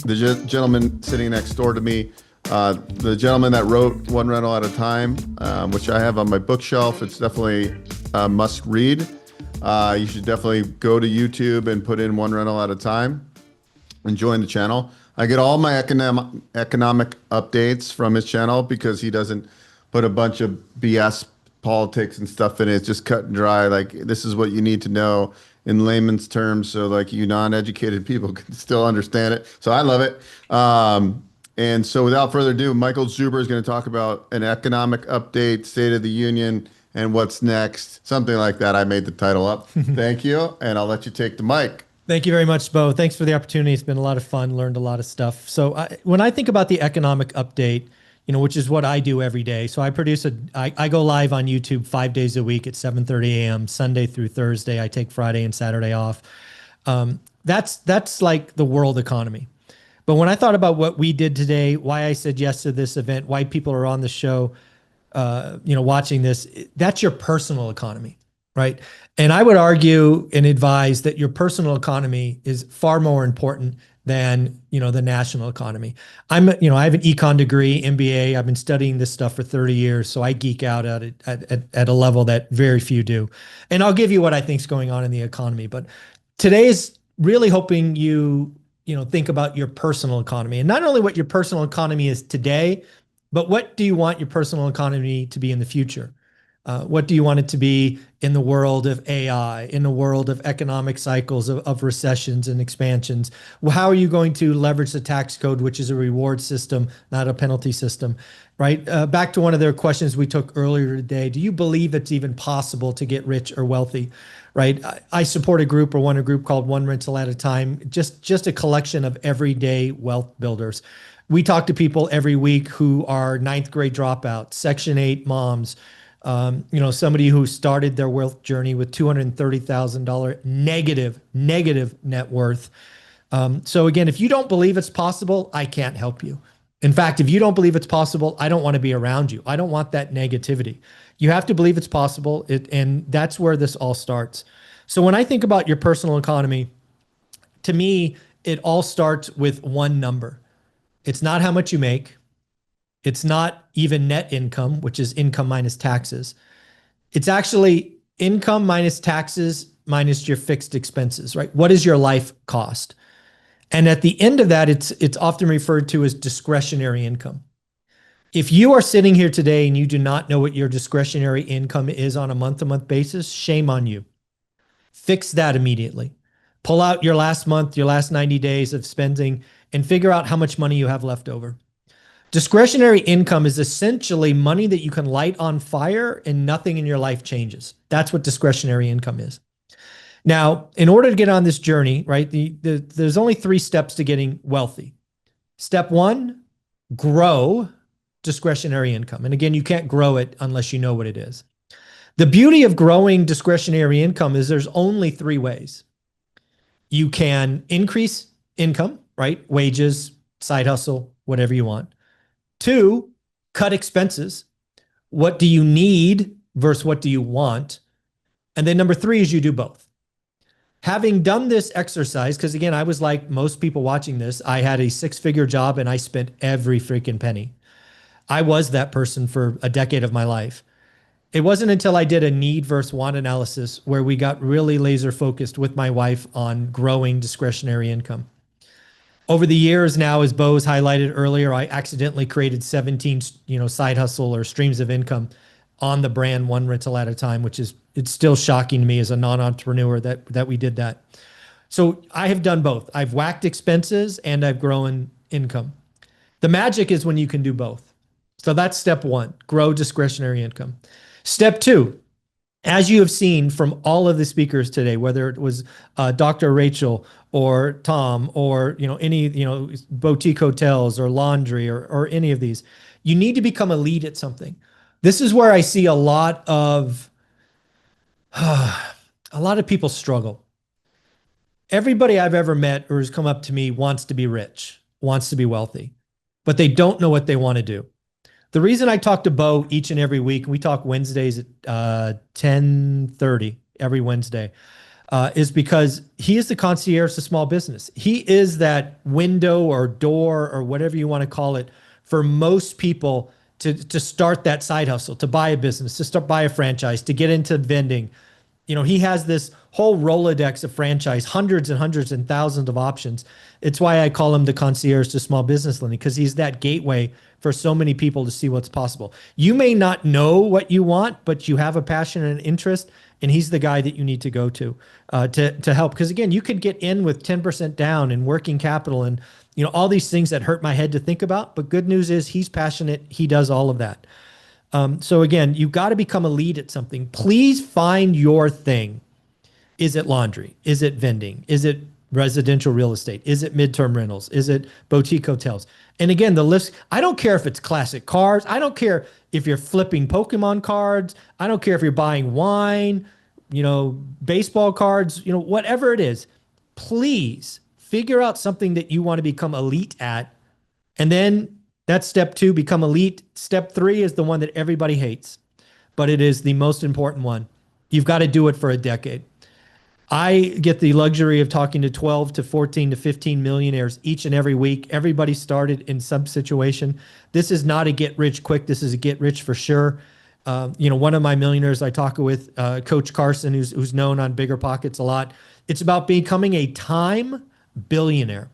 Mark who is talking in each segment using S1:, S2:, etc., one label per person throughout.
S1: The gentleman sitting next door to me, the gentleman that wrote One Rental at a Time, which I have on my bookshelf. It's definitely a must read. You should definitely go to YouTube and put in One Rental at a Time and join the channel. I get all my economic updates from his channel because he doesn't put a bunch of BS politics and stuff in it. It's just cut and dry. Like, this is what you need to know in layman's terms, so like you non-educated people can still understand it. So I love it. And so without further ado, Michael Zuber is going to talk about an economic update, State of the Union, and what's next. Something like that. I made the title up. Thank you. And I'll let you take the mic.
S2: Thank you very much, Beau. Thanks for the opportunity. It's been a lot of fun, learned a lot of stuff. So when I think about the economic update, which is what I do every day. So I go live on YouTube 5 days a week at 7:30 a.m., Sunday through Thursday. I take Friday and Saturday off. That's like the world economy. But when I thought about what we did today, why I said yes to this event, why people are on the show, watching this, that's your personal economy, right? And I would argue and advise that your personal economy is far more important than, the national economy. I have an econ degree, MBA. I've been studying this stuff for 30 years. So I geek out at a level that very few do. And I'll give you what I think is going on in the economy. But today is really hoping you think about your personal economy, and not only what your personal economy is today, but what do you want your personal economy to be in the future? What do you want it to be in the world of AI, in the world of economic cycles, of recessions and expansions? Well, how are you going to leverage the tax code, which is a reward system, not a penalty system, right? Back to one of their questions we took earlier today. Do you believe it's even possible to get rich or wealthy, right? I support a group called One Rental at a Time, just a collection of everyday wealth builders. We talk to people every week who are ninth grade dropouts, Section 8 moms, somebody who started their wealth journey with $230,000 negative net worth. So again, if you don't believe it's possible, I can't help you. In fact, if you don't believe it's possible, I don't want to be around you. I don't want that negativity. You have to believe it's possible, and that's where this all starts. So when I think about your personal economy, to me, it all starts with one number. It's not how much you make. It's not even net income, which is income minus taxes. It's actually income minus taxes minus your fixed expenses, right? What is your life cost? And at the end of that, it's often referred to as discretionary income. If you are sitting here today and you do not know what your discretionary income is on a month-to-month basis, shame on you. Fix that immediately. Pull out your last month, your last 90 days of spending, and figure out how much money you have left over. Discretionary income is essentially money that you can light on fire and nothing in your life changes. That's what discretionary income is. Now, in order to get on this journey, right, there's only 3 steps to getting wealthy. Step 1, grow discretionary income. And again, you can't grow it unless you know what it is. The beauty of growing discretionary income is there's only 3 ways. You can increase income, right? Wages, side hustle, whatever you want. 2, cut expenses. What do you need versus what do you want? And then number 3 is you do both. Having done this exercise, because again, I was like most people watching this, I had a 6-figure job and I spent every freaking penny. I was that person for a decade of my life. It wasn't until I did a need versus want analysis where we got really laser focused with my wife on growing discretionary income. Over the years now, as Beau has highlighted earlier, I accidentally created 17, side hustle or streams of income on the brand One Rental at a Time, it's still shocking to me as a non-entrepreneur that we did that. So I have done both. I've whacked expenses and I've grown income. The magic is when you can do both. So that's step 1, grow discretionary income. Step 2, as you have seen from all of the speakers today, whether it was Dr. Rachel or Tom or any boutique hotels or laundry or any of these, you need to become a lead at something. This is where I see a lot of people struggle. Everybody I've ever met or has come up to me wants to be rich, wants to be wealthy, but they don't know what they want to do. The reason I talk to Beau each and every week, we talk Wednesdays at 10:30 every Wednesday, is because he is the concierge to small business. He is that window or door or whatever you want to call it for most people to start that side hustle, to buy a business, to start buy a franchise, to get into vending. You know, he has this whole Rolodex of franchise, hundreds and hundreds and thousands of options. It's why I call him the concierge to small business lending, because he's that gateway for so many people to see what's possible. You may not know what you want, but you have a passion and an interest, and he's the guy that you need to go to help. Because again, you could get in with 10% down and working capital and all these things that hurt my head to think about. But good news is he's passionate. He does all of that. So again, you've got to become a lead at something. Please find your thing. Is it laundry? Is it vending? Is it residential real estate? Is it midterm rentals? Is it boutique hotels? And again, the list, I don't care if it's classic cars. I don't care if you're flipping Pokemon cards. I don't care if you're buying wine, baseball cards, whatever it is. Please figure out something that you want to become elite at. And then that's step 2, become elite. Step 3 is the one that everybody hates, but it is the most important one. You've got to do it for a decade. I get the luxury of talking to 12 to 14 to 15 millionaires each and every week. Everybody started in some situation. This is not a get rich quick. This is a get rich for sure. One of my millionaires I talk with, Coach Carson, who's known on Bigger Pockets a lot. It's about becoming a time billionaire.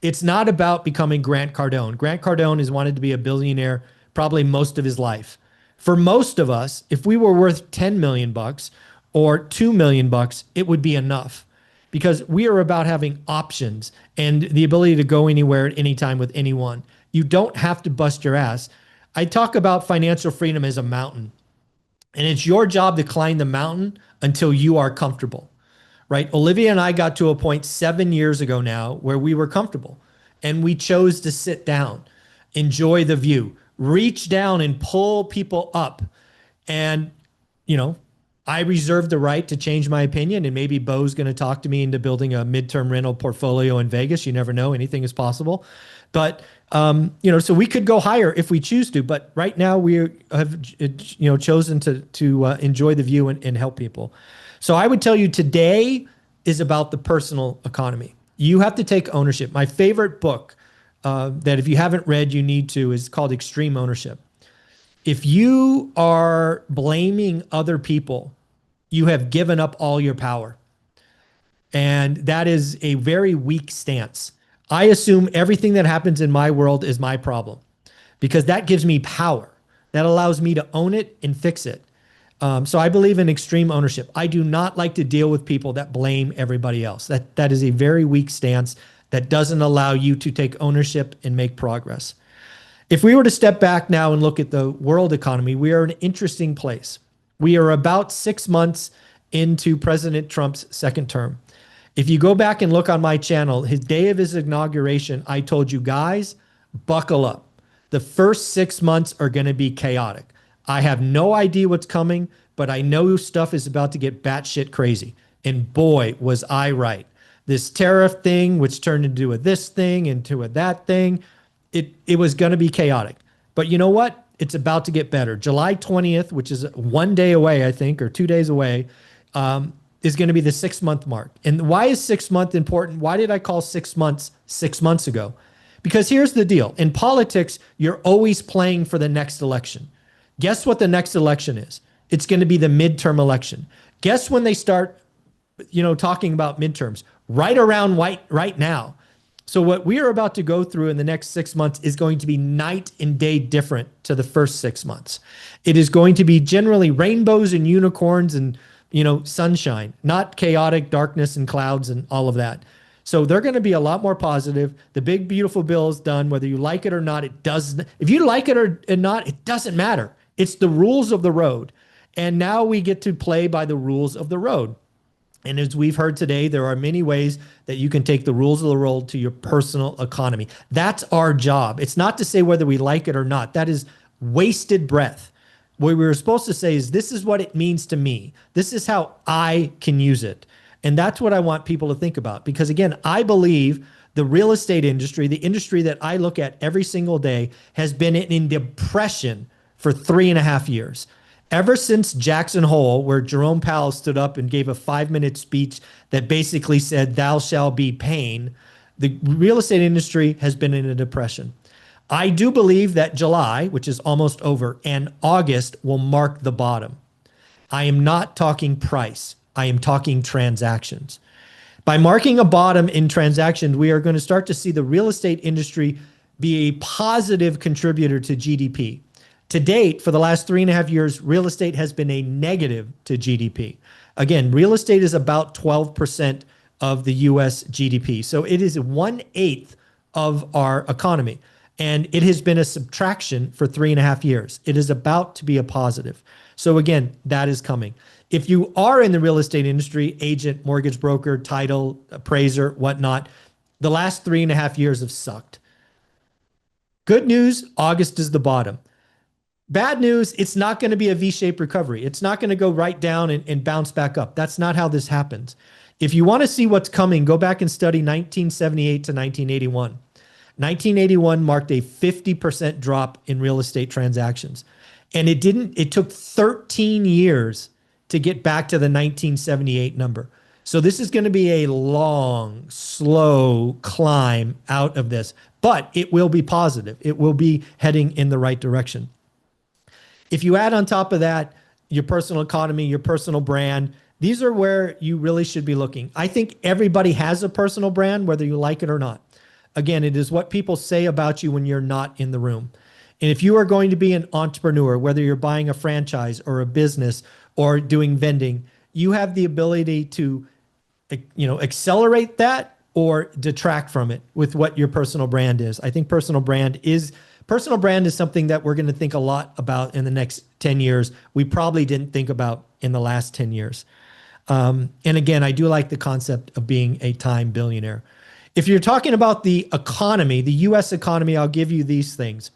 S2: It's not about becoming Grant Cardone. Grant Cardone has wanted to be a billionaire probably most of his life. For most of us, if we were worth 10 million bucks or 2 million bucks, it would be enough, because we are about having options and the ability to go anywhere at any time with anyone. You don't have to bust your ass. I talk about financial freedom as a mountain, and it's your job to climb the mountain until you are comfortable. Right? Olivia and I got to a point 7 years ago now where we were comfortable, and we chose to sit down, enjoy the view, reach down and pull people up. And, I reserve the right to change my opinion, and maybe Beau's going to talk to me into building a midterm rental portfolio in Vegas. You never know. Anything is possible. But, so we could go higher if we choose to. But right now we have, chosen to enjoy the view and help people. So I would tell you today is about the personal economy. You have to take ownership. My favorite book that if you haven't read, you need to, is called Extreme Ownership. If you are blaming other people, you have given up all your power. And that is a very weak stance. I assume everything that happens in my world is my problem, because that gives me power. That allows me to own it and fix it. So I believe in extreme ownership. I do not like to deal with people that blame everybody else. That is a very weak stance that doesn't allow you to take ownership and make progress. If we were to step back now and look at the world economy, we are in an interesting place. We are about 6 months into President Trump's second term. If you go back and look on my channel, his day of his inauguration, I told you guys, buckle up. The first 6 months are going to be chaotic. I have no idea what's coming, but I know stuff is about to get batshit crazy. And boy, was I right. This tariff thing, which turned into a this thing, into a that thing, it was going to be chaotic. But you know what? It's about to get better. July 20th, which is 1 day away, I think, or 2 days away, is going to be the 6-month mark. And why is 6 month important? Why did I call 6 months 6 months ago? Because here's the deal. In politics, you're always playing for the next election. Guess what the next election is? It's going to be the midterm election. Guess when they start, talking about midterms? Right around right now. So what we are about to go through in the next 6 months is going to be night and day different to the first 6 months. It is going to be generally rainbows and unicorns and, sunshine, not chaotic darkness and clouds and all of that. So they're going to be a lot more positive. The big, beautiful bill is done, whether you like it or not. It doesn't. If you like it or not, it doesn't matter. It's the rules of the road. And now we get to play by the rules of the road. And as we've heard today, there are many ways that you can take the rules of the road to your personal economy. That's our job. It's not to say whether we like it or not. That is wasted breath. What we were supposed to say is, this is what it means to me. This is how I can use it. And that's what I want people to think about. Because again, I believe the real estate industry, the industry that I look at every single day, has been in depression for 3.5 years. Ever since Jackson Hole, where Jerome Powell stood up and gave a 5-minute speech that basically said, "Thou shall be pain," the real estate industry has been in a depression. I do believe that July, which is almost over, and August will mark the bottom. I am not talking price. I am talking transactions. By marking a bottom in transactions, we are going to start to see the real estate industry be a positive contributor to GDP. To date, for the last 3.5 years, real estate has been a negative to GDP. Again, real estate is about 12% of the US GDP. So it is 1/8 of our economy. And it has been a subtraction for 3.5 years. It is about to be a positive. So again, that is coming. If you are in the real estate industry, agent, mortgage broker, title, appraiser, whatnot, the last 3.5 years have sucked. Good news, August is the bottom. Bad news, it's not going to be a V-shaped recovery. It's not going to go right down and bounce back up. That's not how this happens. If you want to see what's coming, go back and study 1978 to 1981. 1981 marked a 50% drop in real estate transactions. And it took 13 years to get back to the 1978 number. So this is going to be a long, slow climb out of this, but it will be positive. It will be heading in the right direction. If you add on top of that, your personal economy, your personal brand, these are where you really should be looking. I think everybody has a personal brand, whether you like it or not. Again, it is what people say about you when you're not in the room. And if you are going to be an entrepreneur, whether you're buying a franchise or a business or doing vending, you have the ability to, accelerate that or detract from it with what your personal brand is. I think personal brand is something that we're going to think a lot about in the next 10 years. We probably didn't think about in the last 10 years. And again, I do like the concept of being a time billionaire. If you're talking about the economy, the US economy, I'll give you these things.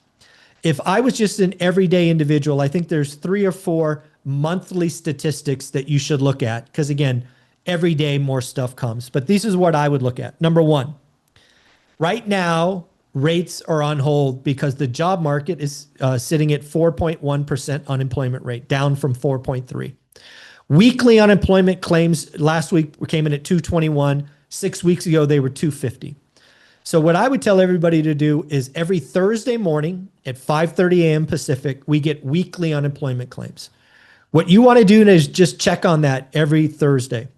S2: If I was just an everyday individual, I think there's 3 or 4 monthly statistics that you should look at. Because again, every day more stuff comes. But this is what I would look at. Number 1, right now, rates are on hold because the job market is sitting at 4.1% unemployment rate, down from 4.3. Weekly unemployment claims last week came in at 221. 6 weeks ago, they were 250. So what I would tell everybody to do is every Thursday morning at 5:30 a.m. Pacific, we get weekly unemployment claims. What you want to do is just check on that every Thursday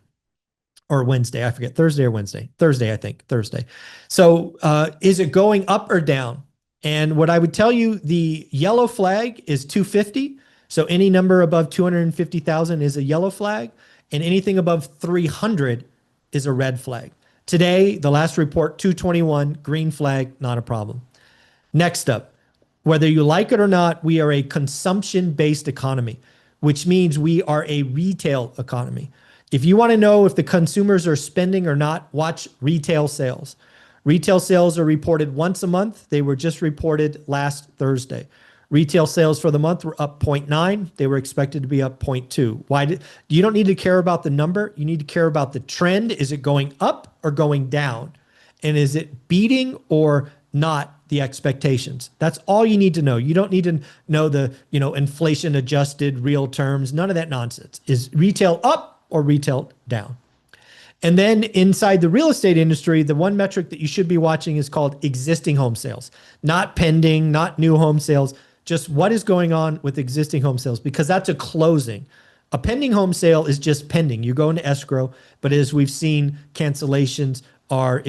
S2: or Wednesday. I forget, Thursday or Wednesday. Thursday, I think, Thursday. So is it going up or down? And what I would tell you, the yellow flag is 250. So any number above 250,000 is a yellow flag, and anything above 300 is a red flag. Today, the last report, 221, green flag, not a problem. Next up, whether you like it or not, we are a consumption-based economy, which means we are a retail economy. If you want to know if the consumers are spending or not, watch retail sales. Retail sales are reported once a month. They were just reported last Thursday. Retail sales for the month were up 0.9. They were expected to be up 0.2. You don't need to care about the number. You need to care about the trend. Is it going up or going down? And is it beating or not the expectations? That's all you need to know. You don't need to know the, inflation adjusted real terms. None of that nonsense. Is retail up or retail down? And then inside the real estate industry, the one metric that you should be watching is called existing home sales, not pending, not new home sales. Just what is going on with existing home sales, because that's a closing. A pending home sale is just pending. You go into escrow, but as we've seen, cancellations are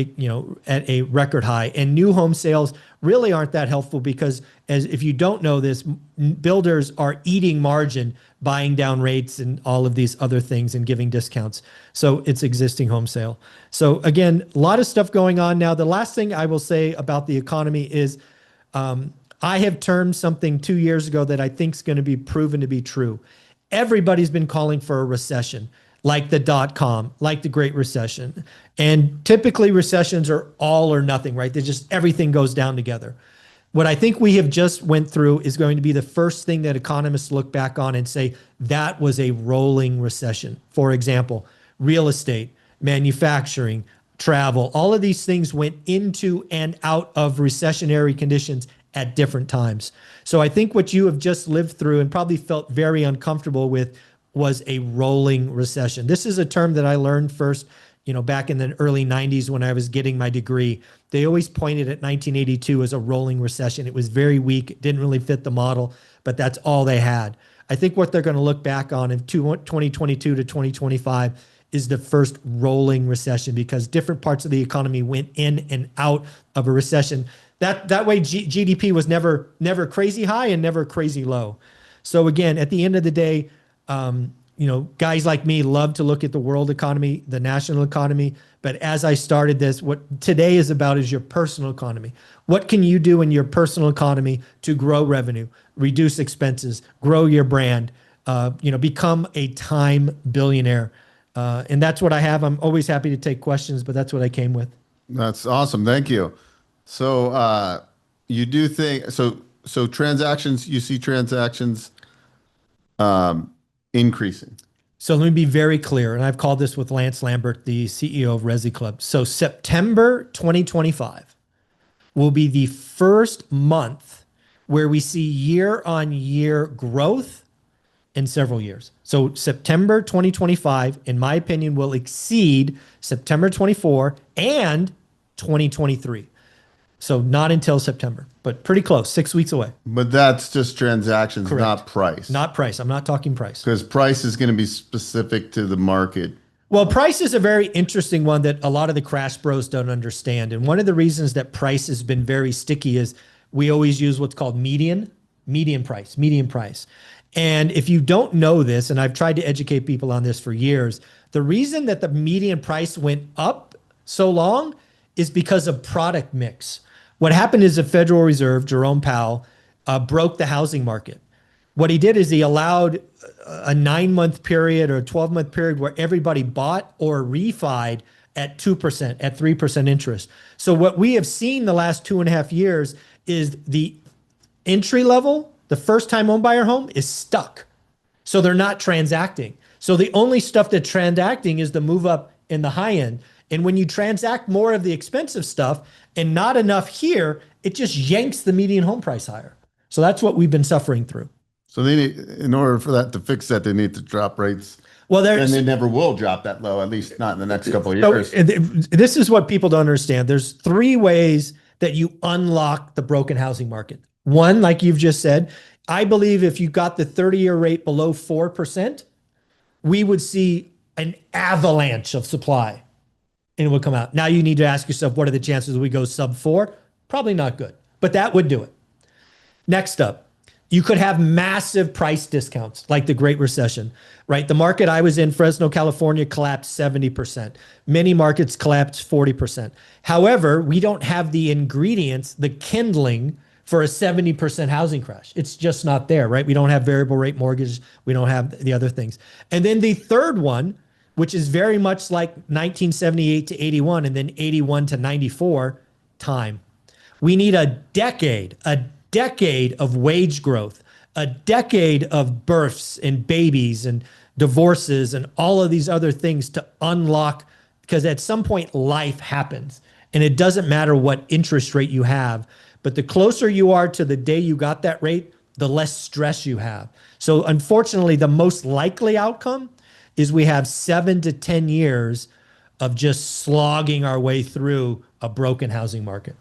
S2: at a record high, and new home sales really aren't that helpful because, as if you don't know this, builders are eating margin, buying down rates and all of these other things and giving discounts. So it's existing home sale. So again, a lot of stuff going on now. The last thing I will say about the economy is I have termed something 2 years ago that I think is going to be proven to be true. Everybody's been calling for a recession, like the dot-com, like the Great Recession. And typically recessions are all or nothing, right? They just, everything goes down together. What I think we have just went through is going to be the first thing that economists look back on and say, that was a rolling recession. For example, real estate, manufacturing, travel, all of these things went into and out of recessionary conditions at different times. So I think what you have just lived through and probably felt very uncomfortable with was a rolling recession. This is a term that I learned first, back in the early 90s when I was getting my degree. They always pointed at 1982 as a rolling recession. It was very weak. It didn't really fit the model, but that's all they had. I think what they're going to look back on in 2022 to 2025 is the first rolling recession, because different parts of the economy went in and out of a recession. That way GDP was never crazy high and never crazy low. So again, at the end of the day, guys like me love to look at the world economy, the national economy. But as I started this, what today is about is your personal economy. What can you do in your personal economy to grow revenue, reduce expenses, grow your brand, become a time billionaire? And that's what I have. I'm always happy to take questions, but that's what I came with.
S1: That's awesome. Thank you. So you do think so transactions, you see transactions increasing.
S2: So let me be very clear, and I've called this with Lance Lambert, the CEO of Resi Club. So September 2025 will be the first month where we see year-on-year growth in several years. So September 2025, in my opinion, will exceed September 24 and 2023. So not until September, but pretty close, 6 weeks away.
S1: But that's just transactions,
S2: Correct.
S1: not price.
S2: Not price. I'm not talking price.
S1: Because price is going to be specific to the market.
S2: Well, price is a very interesting one that a lot of the crash bros don't understand. And one of the reasons that price has been very sticky is we always use what's called median price. And if you don't know this, and I've tried to educate people on this for years, the reason that the median price went up so long is because of product mix. What happened is the Federal Reserve, Jerome Powell, broke the housing market. What he did is he allowed a 9-month period or a 12-month period where everybody bought or refied at 2%, at 3% interest. So what we have seen the last 2.5 years is the entry level, the first time home buyer home is stuck. So they're not transacting. So the only stuff that's transacting is the move up in the high end. And when you transact more of the expensive stuff and not enough here, it just yanks the median home price higher. So that's what we've been suffering through.
S1: So they need, in order for that to fix that, they need to drop rates.
S2: Well,
S1: and they never will drop that low, at least not in the next couple of years.
S2: So this is what people don't understand. There's 3 ways that you unlock the broken housing market. One, like you've just said, I believe if you got the 30-year rate below 4%, we would see an avalanche of supply. And it would come out. Now you need to ask yourself, what are the chances we go sub 4? Probably not good, but that would do it. Next up, you could have massive price discounts like the Great Recession, right? The market I was in, Fresno, California, collapsed 70%. Many markets collapsed 40%. However, we don't have the ingredients, the kindling for a 70% housing crash. It's just not there, right? We don't have variable rate mortgages. We don't have the other things. And then the third one, which is very much like 1978 to 81 and then 81 to 94, time. We need a decade of wage growth, a decade of births and babies and divorces and all of these other things to unlock, because at some point life happens and it doesn't matter what interest rate you have, but the closer you are to the day you got that rate, the less stress you have. So unfortunately, the most likely outcome is we have 7 to 10 years of just slogging our way through a broken housing market.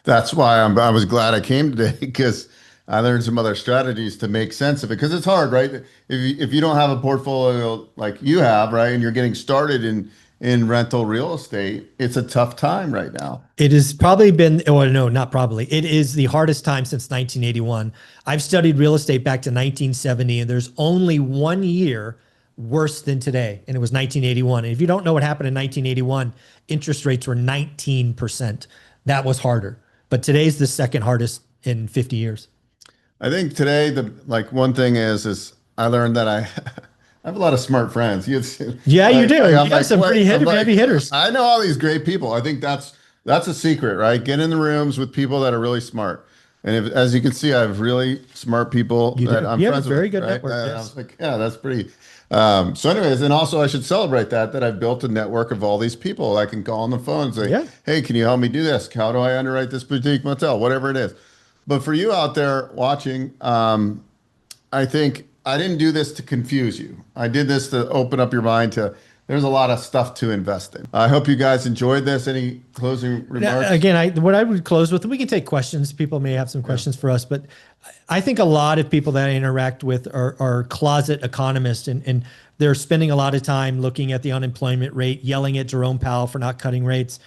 S1: That's why I was glad I came today, because I learned some other strategies to make sense of it, because it's hard, right? If you don't have a portfolio like you have, right, and you're getting started in rental real estate, it's a tough time right now.
S2: It has probably been, or no, not probably. It is the hardest time since 1981. I've studied real estate back to 1970, and there's only 1 year worse than today, and it was 1981. And if you don't know what happened in 1981, interest rates were 19%. That was harder. But today's the second hardest in 50 years.
S1: I think today, one thing is I learned that I have a lot of smart friends.
S2: You do. You have some pretty heavy hitters.
S1: I know all these great people. I think that's a secret, right? Get in the rooms with people that are really smart. And as you can see, I have really smart people
S2: You
S1: that
S2: do.
S1: I'm
S2: You have a
S1: friends with.
S2: very good
S1: Right?
S2: network,
S1: I
S2: yes.
S1: was like, yeah, that's pretty. So anyways, and also I should celebrate that I've built a network of all these people I can call on the phone and say,
S2: Yeah.
S1: hey, can you help me do this? How do I underwrite this boutique motel? Whatever it is. But for you out there watching, I think I didn't do this to confuse you. I did this to open up your mind to, there's a lot of stuff to invest in. I hope you guys enjoyed this. Any closing remarks?
S2: Again, what I would close with, we can take questions. People may have some questions for us, but I think a lot of people that I interact with are closet economists, and they're spending a lot of time looking at the unemployment rate, yelling at Jerome Powell for not cutting rates.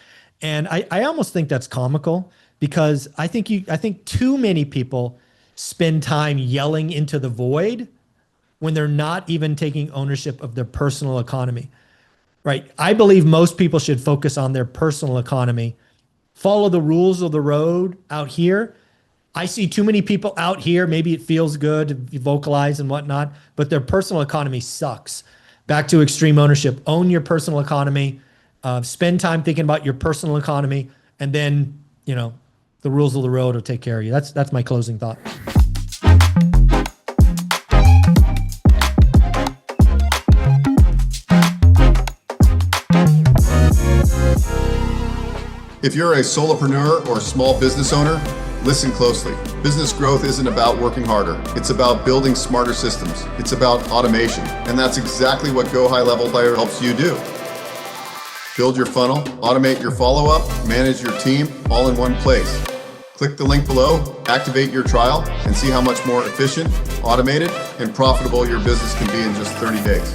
S2: And I almost think that's comical, because I think too many people spend time yelling into the void when they're not even taking ownership of their personal economy. Right. I believe most people should focus on their personal economy, follow the rules of the road out here. I see too many people out here. Maybe it feels good to vocalize and whatnot, but their personal economy sucks. Back to extreme ownership. Own your personal economy. Spend time thinking about your personal economy, and then, the rules of the road will take care of you. That's my closing thought.
S1: If you're a solopreneur or small business owner, listen closely. Business growth isn't about working harder. It's about building smarter systems. It's about automation. And that's exactly what Go High Level Buyer helps you do. Build your funnel, automate your follow-up, manage your team, all in one place. Click the link below, activate your trial, and see how much more efficient, automated, and profitable your business can be in just 30 days.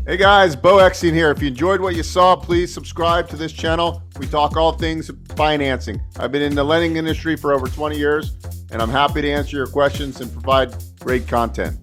S1: Hey guys, Beau Eckstein here. If you enjoyed what you saw, please subscribe to this channel. We talk all things financing. I've been in the lending industry for over 20 years, and I'm happy to answer your questions and provide great content.